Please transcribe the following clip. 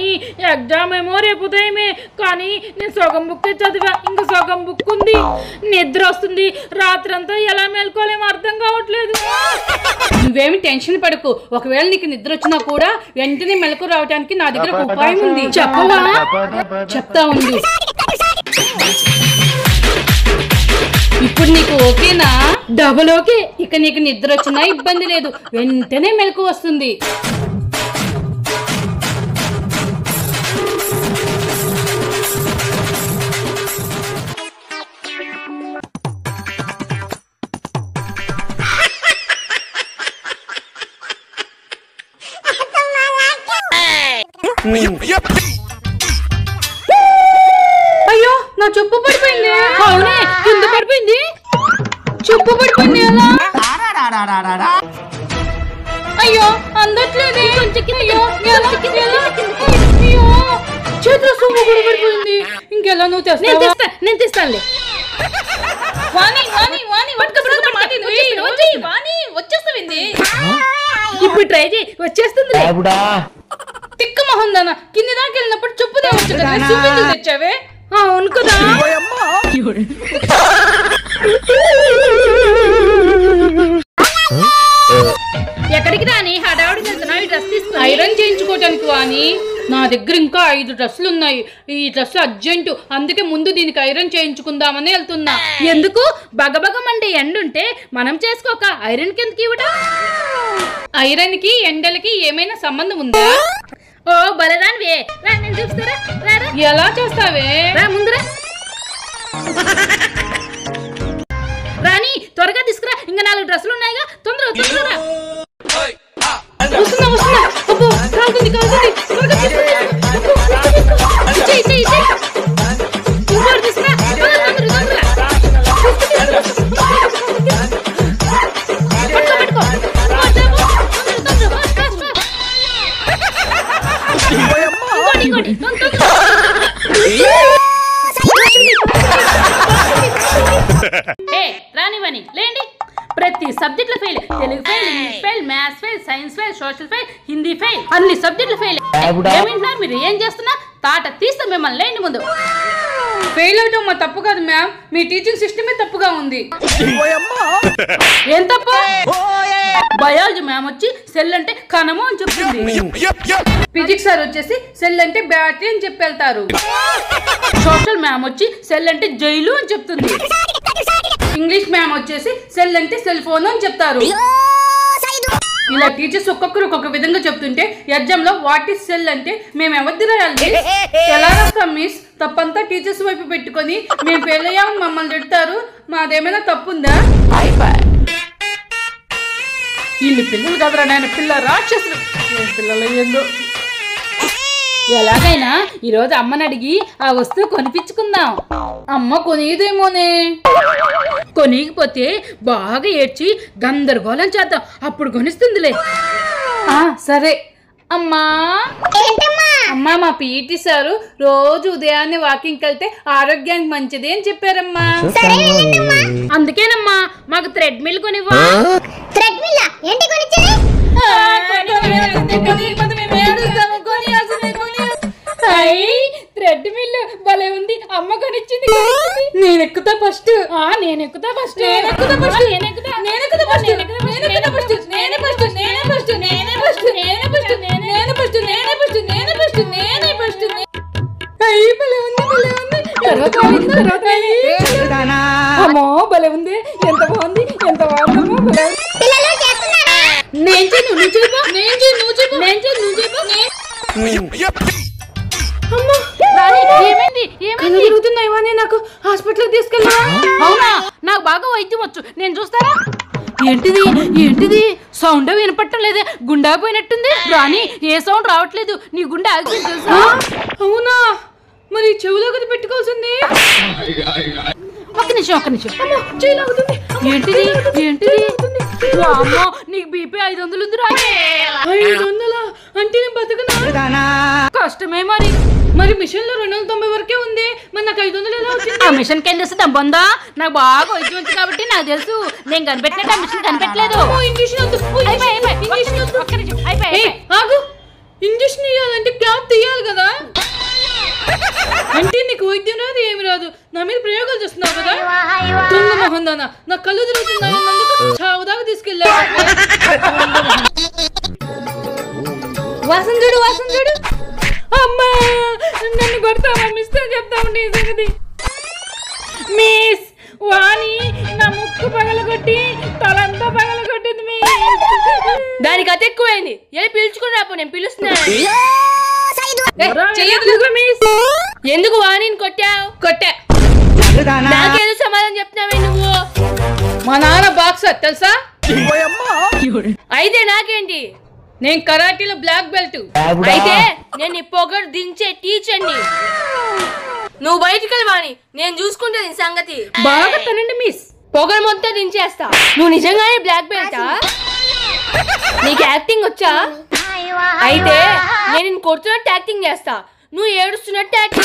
రాణి exam ఏమో రేపు ఉదయమే, కానీ నేను సగం బుక్కే చదివా, ఇంకా సగం బుక్ ఉంది. నిద్ర వస్తుంది, రాత్రంతా ఎలా మేల్కోలేమో అర్థం కావట్లేదు. నువ్వేమి టెన్షన్ పడకు. ఒకవేళ నీకు నిద్ర వచ్చినా కూడా వెంటనే మెలకు రావడానికి నా దగ్గర ఒక ఉపాయం ఉంది. చెప్పవా? చెప్తా ఉంది. ఇప్పుడు నీకు ఓకేనా? Double okay. ఇక నీకు నిద్ర వచ్చినా ఇబ్బంది లేదు, వెంటనే మెలకు వస్తుంది. అయ్యో, నా చెప్పు పడిపోయింది. అవునే, కింద పడిపోయింది. చెప్పు పడిపోయింది ఎలా? అయ్యో, అందట్లేదు. అయ్యో, చేతిలో సొమ్ము కూడా పడిపోయింది. ఇంకెలా నువ్వు తెస్తా? నేను తెస్తానులే. ఇప్పుడు ట్రై చేయి, వచ్చేస్తుంది. తిక్క మొహం దానా, కింది దాకా వెళ్ళినప్పుడు చెప్పు తేవచ్చు కదా, చూపించి తెచ్చావే. అవును కదా. ఎక్కడికి రాని హడావుడికి వెళ్తున్నావు? ఈ డ్రెస్ తీసుకుని ఐరన్ చేయించుకోవటానికి వాని. నా దగ్గర ఇంకా 5 డ్రెస్సులు ఉన్నాయి. ఈ డ్రెస్ అర్జెంటు, అందుకే ముందు దీనికి ఐరన్ చేయించుకుందామని వెళ్తున్నా. ఎందుకు? బగబగమంటే ఎండుంటే మనం చేసుకోక ఐరన్ కిందకి ఇవ్వటం. ఐరన్ కి ఎండలకి ఏమైనా సంబంధం ఉందా? ఓ బలదానివే, రా నేను చూస్తారా. రారా, ఎలా చేస్తావే? రా ముందురా. రాని త్వరగా తీసుకురా, ఇంకా 4 డ్రెస్సులు ఉన్నాయిగా, తొందరగా. వస్తున్నా. అబ్బో, కాలుతుంది. త్వరగా తీసుకురా. రానివని లేండి. ప్రతి సబ్జెక్ట్ లో fail. Telugu fail, English fail, maths fail, science fail, social fail, Hindi fail, అన్ని సబ్జెక్టులు ఫెయిల్. ఏమింటున్నారు మీరు? ఏం చేస్తున్నా? తాట తీస్తే మిమ్మల్ని లేండి ముందు. ఫెయిల్ అవటం మా తప్పు కాదు మ్యామ్, మీ టీచింగ్ సిస్టమే తప్పుగా ఉంది. ఏం తప్పు? బయాలజీ మ్యామ్ వచ్చి సెల్ అంటే కణము అని చెప్తుంది. ఫిజిక్స్ సార్ వచ్చేసి సెల్ అంటే బ్యాటరీ అని చెప్పి వెళ్తారు. సోషల్ మ్యామ్ వచ్చి సెల్ అంటే జైలు అని చెప్తుంది. ఇంగ్లీష్ మ్యామ్ వచ్చేసి సెల్ అంటే సెల్ ఫోన్ అని చెప్తారు. ఇలా టీచర్స్ ఒక్కొక్కరు ఒక్కొక్క విధంగా చెప్తుంటే ఎగ్జామ్ లో వాట్ ఈస్ సెల్ అంటే మేము ఎవరిది రాయాలి? ఎలా రాస్తాం మిస్? తప్పంతా టీచర్స్ వైపు పెట్టుకొని మేము ఫెయిల్ అయ్యాము మమ్మల్ని తిడతారు. మాదేమైనా తప్పుందా? వీళ్ళు పిల్లలు కదరా నాయన, పిల్ల రాక్షసులు. పిల్లలు ఏందో. ఎలాగైనా ఈరోజు అమ్మని అడిగి ఆ వస్తువు కొనిపించుకుందాం. అమ్మ కొనిదేమోనే. కొనిగిపోతే బాగా ఏడ్చి గందరగోళం చేద్దాం, అప్పుడు కొనిస్తుందిలే. సరే. అమ్మా మా పీటీ సారు రోజు ఉదయాన్నే వాకింగ్కి వెళ్తే ఆరోగ్యానికి మంచిది అని చెప్పారమ్మా. అందుకేనమ్మా మాకు థ్రెడ్ మిల్ కొనివ్వా. థ్రెడ్ మిల్ భలే ఉంది, అమ్మ కొనిచ్చింది. నేను ఎక్కుతా ఫస్ట్. నేను ఎక్కుతా ఫస్ట్. అమ్మో భలే ఉంది, ఎంత బాగుంది, ఎంత బాగుందమ్మో. నేను చెయ్యి, నువ్వు చెప్పు. నేను చెయ్యి, నువ్వు చెప్పు. నేను చెయ్యి, నువ్వు చెప్పు. ఏమైంది? జరుగుతున్నాయి, నాకు హాస్పిటల్కి తీసుకెళ్ళా. అవునా? నాకు బాగా వైద్యం వచ్చు, నేను చూస్తారా. ఏంటిది సౌండ్ వినపట్టం లేదే, గుండె పోయినట్టుంది. రాని ఏ సౌండ్ రావట్లేదు, నీ గుండె ఆగిపోయింది తెలుసా? అవునా? మరి చెవులో కదా పెట్టుకోవాల్సింది. ఒక్క నిమిషం. ఏంటిది? అమ్మో, నీకు బీపీ 500 ఉంది. రా 500 అంటే నేను బతకనా? కష్టమే మరి. మరి మిషన్ లో 290 వరకే ఉంది, మరి నాకు 500 ఎలా వచ్చింది? ఆ మిషన్ కి తెలిసి దమ్బందా? నాకు బాగా వైద్యం ఉంది కాబట్టి నాకు తెలుసు. నేను కనిపెట్టినట్టు ఆ మిషన్ కనిపెట్టలేదు. ఇంజక్షన్ ఇవ్వాలంటే క్యాప్ తీయాలి కదా. కాదు నా మీద ప్రయోగాలు చేస్తున్నావు కదా దొంగ మొహం దానా నా కళ్ళు తిరుగుతున్నాయి చావు దాకా తీసుకెళ్ళా వాసన చూడు అమ్మా నన్ను కొడతావా మిస్ చెప్తామండి ఈ సంగతి మిస్ వాణి నా ముక్కు పగలగొట్టి తలంతా పగలగొట్టింది మిస్ దానికి అతి ఎక్కువైంది ఏ పిలుచుకుని రాపో నేను పిలుస్తున్నాను ఎందుకు వాణిని కొట్టావు కొట్టా నాకేదో సమాధానం చెప్తున్నావే నువ్వు మా నాన్న బాక్సర్ తెలుసా అయితే నాకేంటి నేను కరాటీలో బ్లాక్ బెల్ట్ అయితే నేను నీ పొగరు దించే టీచర్ని నువ్వు బయటికి వెళ్ళి నేను చూసుకుంటా నీ సంగతి బాగా తనండి మిస్ పొగరు మొత్తం దించేస్తా నువ్వు నిజంగానే బ్లాక్ బెల్టా నీకు యాక్టింగ్ వచ్చా అయితే నేను నిన్ను కొడుతున్నట్టు యాక్టింగ్ చేస్తా నువ్వు ఏడుస్తున్నట్టు యాక్టింగ్